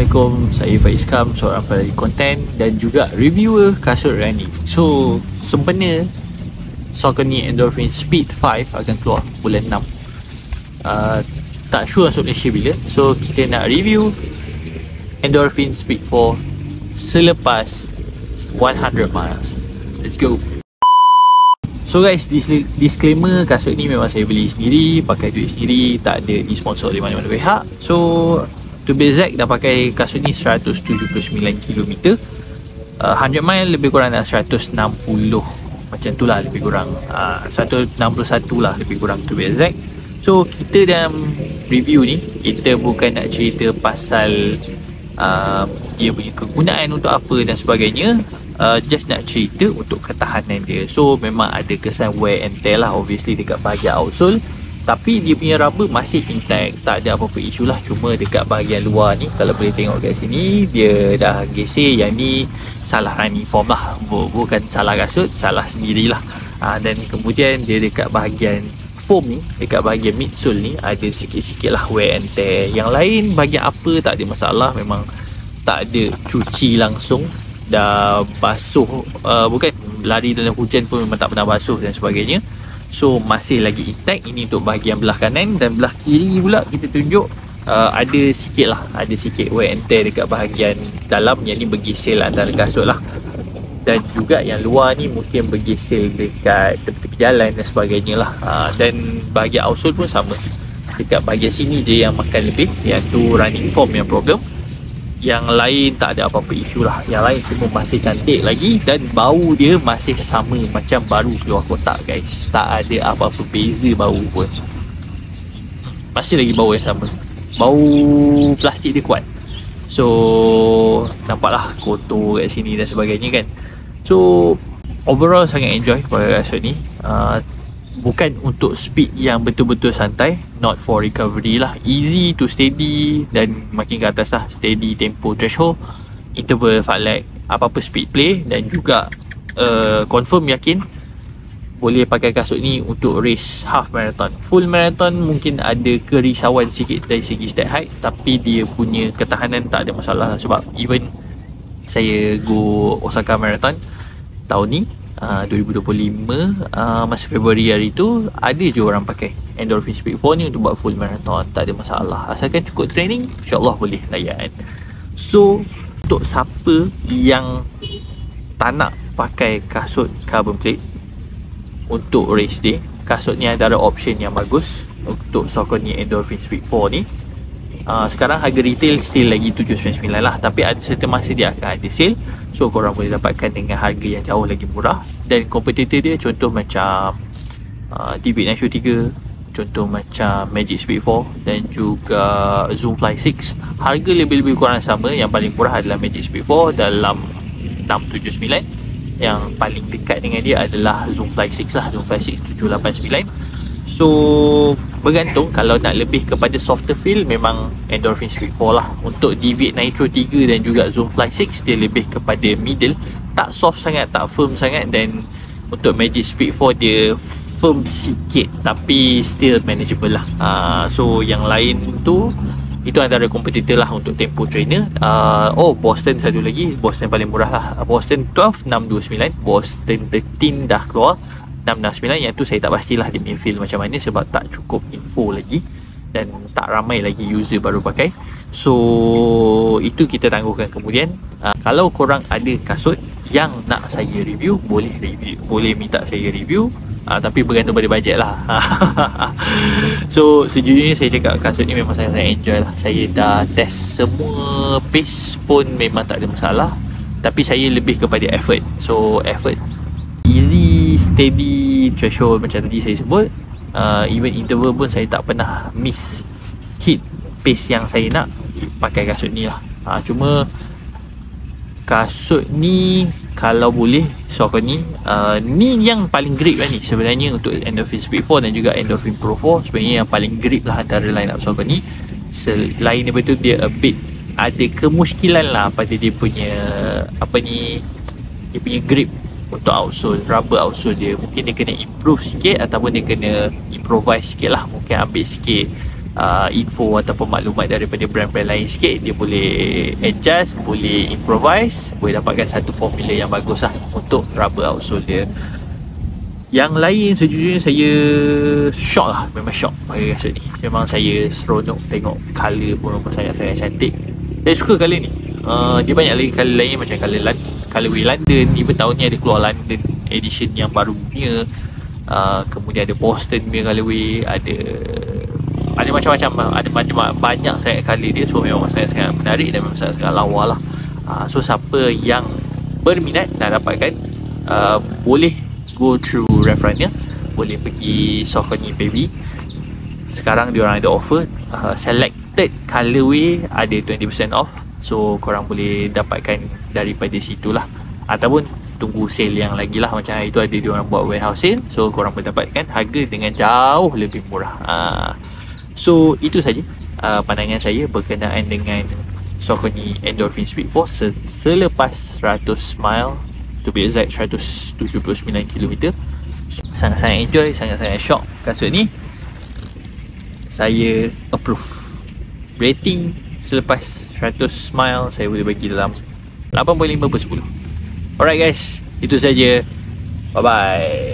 Assalamualaikum, saya Faiz Kam, seorang pelari konten dan juga reviewer kasut running. So, sempena Saucony Endorphin Speed 5 akan keluar bulan 6. Tak sure masuk Malaysia bila. So, kita nak review Endorphin Speed 4 selepas 100 miles. Let's go. So guys, disclaimer, kasut ni memang saya beli sendiri, pakai duit sendiri, tak ada disponsor oleh mana-mana pihak. So, to be exact, dah pakai kasut ni 179 km, 100 mile lebih kurang dah 160, macam tu lah lebih kurang, 161 lah lebih kurang to be exact. So kita dalam review ni, kita bukan nak cerita pasal dia punya kegunaan untuk apa dan sebagainya, just nak cerita untuk ketahanan dia. So memang ada kesan wear and tear lah obviously dekat bahagian outsole, tapi dia punya rubber masih intact, tak ada apa-apa isu lah. Cuma dekat bahagian luar ni, kalau boleh tengok kat sini, dia dah geser. Yang ni salah running form lah, bukan salah kasut, salah sendirilah. Dan kemudian dia dekat bahagian foam ni, dekat bahagian midsole ni, ada sikit-sikit lah wear and tear. Yang lain bahagian apa tak ada masalah, memang tak ada cuci langsung, dah basuh, bukan lari dalam hujan pun memang tak pernah basuh dan sebagainya. So masih lagi intact. Ini untuk bahagian belah kanan. Dan belah kiri pula kita tunjuk, ada sikit lah, ada sikit wear and tear dekat bahagian dalam. Yang ni bergesel antara kasut lah. Dan juga yang luar ni mungkin bergesel dekat tepi-tepi jalan dan sebagainya lah. Dan bahagian outsole pun sama, dekat bahagian sini je yang makan lebih, iaitu running form yang problem. Yang lain tak ada apa-apa isu lah. Yang lain semua masih cantik lagi. Dan bau dia masih sama macam baru keluar kotak guys. Tak ada apa-apa beza bau pun, masih lagi bau yang sama. Bau plastik dia kuat. So nampaklah kotor kat sini dan sebagainya kan. So overall sangat enjoy pakai kasut ni. Bukan untuk speed yang betul-betul santai, not for recovery lah. Easy to steady, dan makin ke atas lah, steady tempo threshold, interval fartlek, apa-apa speed play. Dan juga confirm yakin boleh pakai kasut ni untuk race half marathon. Full marathon mungkin ada kerisauan sikit dari segi step height, tapi dia punya ketahanan tak ada masalah. Sebab even saya go Osaka Marathon tahun ni, 2025, masa Februari hari tu, ada je orang pakai Endorphin Speed 4 ni untuk buat full marathon. Tak ada masalah, asalkan cukup training, insyaAllah boleh layan. So untuk siapa yang tak nak pakai kasut carbon plate untuk race day, kasut ni antara option yang bagus untuk Saucony Endorphin Speed 4 ni. Sekarang harga retail still lagi 799 lah, tapi ada certain masa dia akan ada sale. So korang boleh dapatkan dengan harga yang jauh lagi murah. Dan kompetitor dia contoh macam Divid Nitro 3, contoh macam Magic Speed 4 dan juga Zoomfly 6. Harga lebih-lebih kurang sama. Yang paling murah adalah Magic Speed 4 dalam 679. Yang paling dekat dengan dia adalah Zoomfly 6 lah, Zoomfly 6 789. So bergantung, kalau nak lebih kepada softer feel, memang Endorphin Speed 4 lah. Untuk Divid Nitro 3 dan juga Zoomfly 6, dia lebih kepada middle, tak soft sangat, tak firm sangat. Dan untuk Magic Speed 4 dia firm sikit, tapi still manageable lah. So yang lain tu, itu antara kompetitor lah untuk tempo trainer. Boston satu lagi, Boston paling murah lah, Boston 12 629, Boston 13 dah keluar 669. Yang tu saya tak pastilah dia punya feel macam mana, sebab tak cukup info lagi dan tak ramai lagi user baru pakai. So itu kita tangguhkan kemudian. Kalau korang ada kasut yang nak saya review, boleh review, boleh minta saya review, tapi bergantung pada bajet lah. So sejujurnya saya cakap kasut ni memang saya enjoy lah. Saya dah test semua pace pun memang tak ada masalah, tapi saya lebih kepada effort. So effort, easy, steady threshold macam tadi saya sebut. Even interval pun saya tak pernah miss hit pace yang saya nak pakai kasut ni lah. Cuma kasut ni kalau boleh Saucony, ni yang paling grip lah ni sebenarnya untuk Endorphin Speed 4 dan juga Endorphin Pro 4. Sebenarnya yang paling grip lah antara line up Saucony. Selain daripada tu, dia a bit ada kemuskilan lah pada dia punya dia punya grip untuk outsole, rubber outsole dia. Mungkin dia kena improve sikit, ataupun dia kena improvise sikit lah. Mungkin ambil sikit info ataupun maklumat daripada brand-brand lain sikit. Dia boleh adjust, boleh improvise, boleh dapatkan satu formula yang bagus lah untuk rubber outsole dia. Yang lain sejujurnya saya shock lah, memang shock pakai kasut ni. Memang saya seronok tengok colour pun memang sangat-sangat cantik. Saya suka colour ni. Dia banyak lagi colour lain macam colourway London. Even tahun ni ada keluar London edition yang baru punya. Kemudian ada Boston punya colourway, ada macam-macam, ada banyak sangat colour dia. So memang sangat-sangat menarik dan memang sangat-sangat lawa lah. So siapa yang berminat nak dapatkan, boleh go through reference-nya, boleh pergi Saucony Baby. Sekarang diorang ada offer, selected colorway ada 20% off. So korang boleh dapatkan daripada situlah, ataupun tunggu sale yang lagi lah. Macam hari tu ada diorang buat warehouse sale, so korang boleh dapatkan harga dengan jauh lebih murah. So itu saja pandangan saya berkenaan dengan Saucony Endorphin Speed Force selepas 100 mile, to be exact 179 km. Sangat-sangat enjoy, sangat-sangat shock kasut ni. Saya approve. Rating selepas 100 mile saya boleh bagi dalam 8.5/10. Alright guys, itu saja. Bye bye.